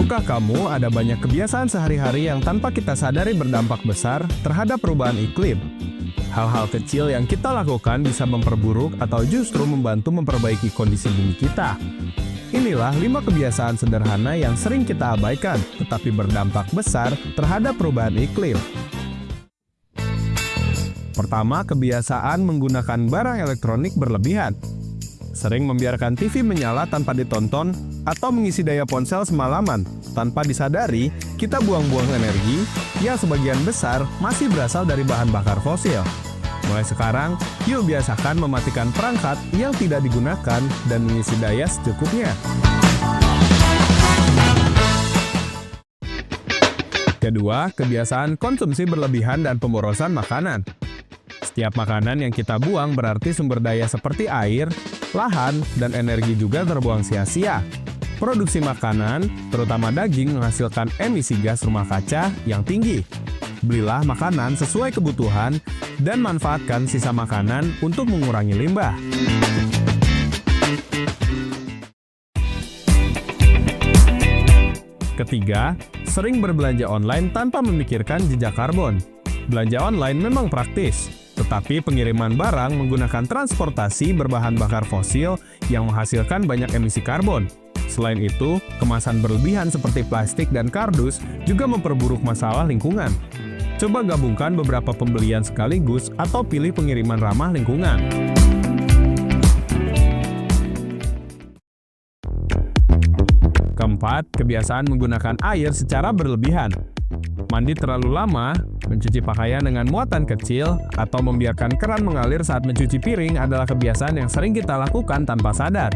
Tahukah kamu ada banyak kebiasaan sehari-hari yang tanpa kita sadari berdampak besar terhadap perubahan iklim? Hal-hal kecil yang kita lakukan bisa memperburuk atau justru membantu memperbaiki kondisi bumi kita. Inilah 5 kebiasaan sederhana yang sering kita abaikan, tetapi berdampak besar terhadap perubahan iklim. Pertama, kebiasaan menggunakan barang elektronik berlebihan. Sering membiarkan TV menyala tanpa ditonton atau mengisi daya ponsel semalaman. Tanpa disadari, kita buang-buang energi yang sebagian besar masih berasal dari bahan bakar fosil. Mulai sekarang, yuk biasakan mematikan perangkat yang tidak digunakan dan mengisi daya secukupnya. Kedua, kebiasaan konsumsi berlebihan dan pemborosan makanan. Setiap makanan yang kita buang berarti sumber daya seperti air, lahan, dan energi juga terbuang sia-sia. Produksi makanan, terutama daging, menghasilkan emisi gas rumah kaca yang tinggi. Belilah makanan sesuai kebutuhan dan manfaatkan sisa makanan untuk mengurangi limbah. Ketiga, sering berbelanja online tanpa memikirkan jejak karbon. Belanja online memang praktis, tetapi pengiriman barang menggunakan transportasi berbahan bakar fosil yang menghasilkan banyak emisi karbon. Selain itu, kemasan berlebihan seperti plastik dan kardus juga memperburuk masalah lingkungan. Coba gabungkan beberapa pembelian sekaligus atau pilih pengiriman ramah lingkungan. Keempat, kebiasaan menggunakan air secara berlebihan. Mandi terlalu lama, mencuci pakaian dengan muatan kecil, atau membiarkan keran mengalir saat mencuci piring adalah kebiasaan yang sering kita lakukan tanpa sadar.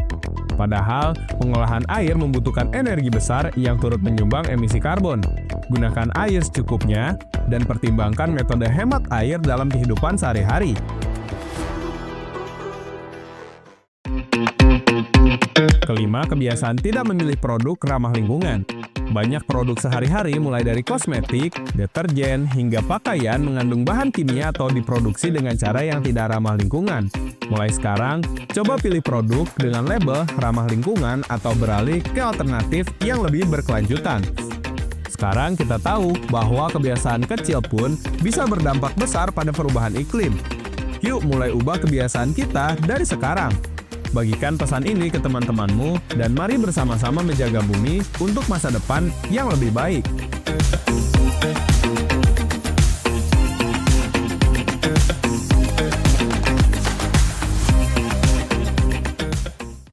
Padahal, pengolahan air membutuhkan energi besar yang turut menyumbang emisi karbon. Gunakan air secukupnya, dan pertimbangkan metode hemat air dalam kehidupan sehari-hari. Kelima, kebiasaan tidak memilih produk ramah lingkungan. Banyak produk sehari-hari mulai dari kosmetik, deterjen, hingga pakaian mengandung bahan kimia atau diproduksi dengan cara yang tidak ramah lingkungan. Mulai sekarang, coba pilih produk dengan label ramah lingkungan atau beralih ke alternatif yang lebih berkelanjutan. Sekarang kita tahu bahwa kebiasaan kecil pun bisa berdampak besar pada perubahan iklim. Yuk mulai ubah kebiasaan kita dari sekarang. Bagikan pesan ini ke teman-temanmu dan mari bersama-sama menjaga bumi untuk masa depan yang lebih baik.